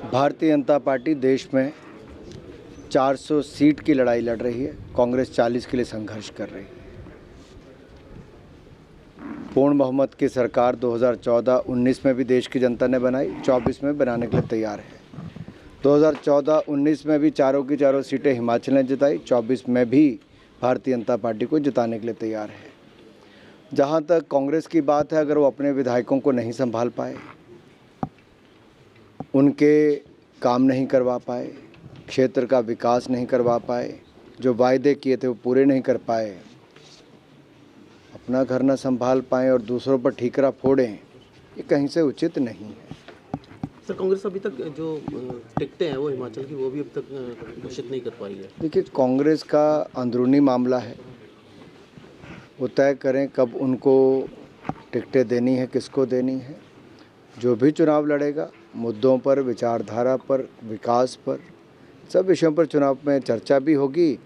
Bharatiya Janata party देश में 400 seat की लड़ाई लड़ रही है। कांग्रेस 40 के लिए संघर्ष कर रही है। पूर्ण बहुमत की सरकार 2014-19 में भी देश की जनता ने बनाई, 24 में बनाने के लिए तैयार है। 2014-19 में भी चारों की चारों सीटें हिमाचल ने जिताई, 24 में भी भारतीय जनता पार्टी को जिताने के लिए तैयार है। जहां तक कांग्रेस की बात है, अगर वो अपने विधायकों को नहीं संभाल पाए, उनके काम नहीं करवा पाए, क्षेत्र का विकास नहीं करवा पाए, जो वायदे किए थे वो पूरे नहीं कर पाए, अपना घर न संभाल पाएँ और दूसरों पर ठीकरा फोड़ें, ये कहीं से उचित नहीं है। सर, कांग्रेस अभी तक जो टिकटें हैं वो हिमाचल की वो भी अब तक घोषित नहीं कर पाई है। देखिए, कांग्रेस का अंदरूनी मामला है, वो तय करें कब उनको टिकटें देनी है, किसको देनी है। जो भी चुनाव लड़ेगा, मुद्दों पर, विचारधारा पर, विकास पर, सब विषयों पर चुनाव में चर्चा भी होगी।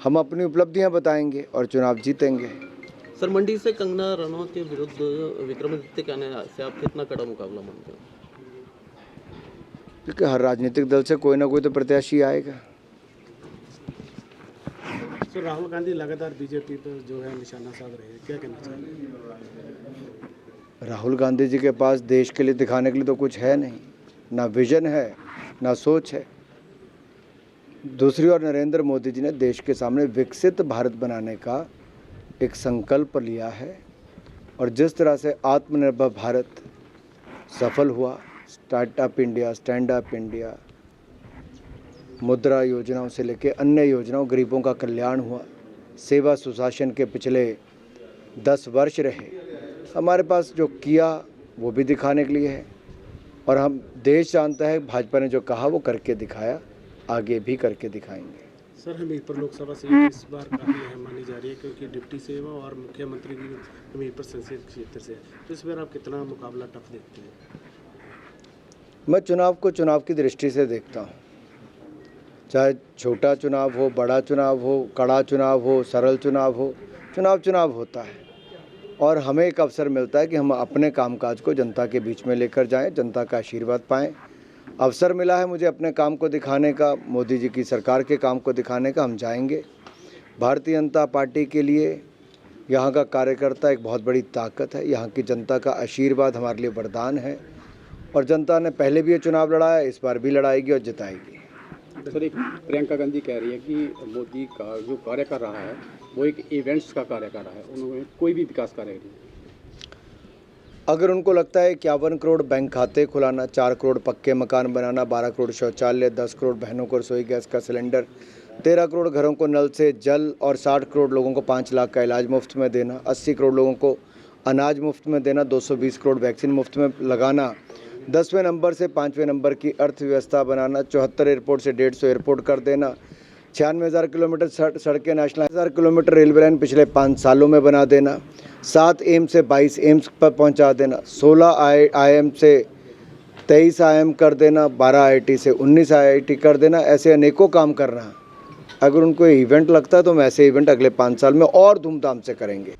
हम अपनी उपलब्धियां बताएंगे और चुनाव जीतेंगे। सर, मंडी से कंगना रनौत के विरुद्ध विक्रमादित्य कहने से आप कितना कड़ा मुकाबला मानते हो? क्योंकि हर राजनीतिक दल से कोई ना कोई तो प्रत्याशी आएगा। सर, राहुल गांधी लगातार बीजेपी पर जो है निशाना साध रहे हैं, क्या कहना चाहिए? राहुल गांधी जी के पास देश के लिए दिखाने के लिए तो कुछ है नहीं, ना विजन है, ना सोच है। दूसरी ओर नरेंद्र मोदी जी ने देश के सामने विकसित भारत बनाने का एक संकल्प लिया है और जिस तरह से आत्मनिर्भर भारत सफल हुआ, startup India, stand up India, मुद्रा योजनाओं से लेकर अन्य योजनाओं, गरीबों का कल्याण हुआ, सेवा सुशासन के पिछले 10 वर्ष रहे, हमारे पास जो किया वो भी दिखाने के लिए है। और हम देश जानता है भाजपा ने जो कहा वो करके दिखाया, आगे भी करके दिखाएंगे। सर, हमीरपुर लोकसभा सीट इस बार काफ़ी अहम मानी जा रही है क्योंकि डिप्टी सीएम और मुख्यमंत्री भी हमीरपुर संसदीय क्षेत्र से, तो इस बार आप कितना मुकाबला टफ देखते हैं? मैं चुनाव को चुनाव की दृष्टि से देखता हूँ। चाहे छोटा चुनाव हो, बड़ा चुनाव हो, कड़ा चुनाव हो, सरल चुनाव हो, चुनाव होता है और हमें एक अवसर मिलता है कि हम अपने कामकाज को जनता के बीच में लेकर जाएं, जनता का आशीर्वाद पाएं। अवसर मिला है मुझे अपने काम को दिखाने का, मोदी जी की सरकार के काम को दिखाने का, हम जाएंगे। भारतीय जनता पार्टी के लिए यहाँ का कार्यकर्ता एक बहुत बड़ी ताकत है, यहाँ की जनता का आशीर्वाद हमारे लिए वरदान है और जनता ने पहले भी ये चुनाव लड़ा है, इस बार भी लड़ाएगी और जिताएगी। सर, एक प्रियंका गांधी कह रही है कि मोदी का जो कार्य कर रहा है वो एक इवेंट्स का कार्य कर रहा है, उन्होंने कोई भी विकास कार्य नहीं। अगर उनको लगता है 51 करोड़ बैंक खाते खुलाना, 4 करोड़ पक्के मकान बनाना, 12 करोड़ शौचालय, 10 करोड़ बहनों को रसोई गैस का सिलेंडर, 13 करोड़ घरों को नल से जल और 60 करोड़ लोगों को 5 लाख का इलाज मुफ्त में देना, 80 करोड़ लोगों को अनाज मुफ्त में देना, 220 करोड़ वैक्सीन मुफ्त में लगाना, 10वें नंबर से 5वें नंबर की अर्थव्यवस्था बनाना, 74 एयरपोर्ट से 150 एयरपोर्ट कर देना, 96,000 किलोमीटर सड़कें नेशनल, 1,000 किलोमीटर रेलवे लाइन पिछले 5 सालों में बना देना, 7 एम्स से 22 एम्स पर पहुंचा देना, 16 IIM से 23 IIM कर देना, 12 IIT से 19 IIT कर देना, ऐसे अनेकों काम करना। अगर उनको इवेंट लगता है तो हम ऐसे इवेंट अगले 5 साल में और धूमधाम से करेंगे।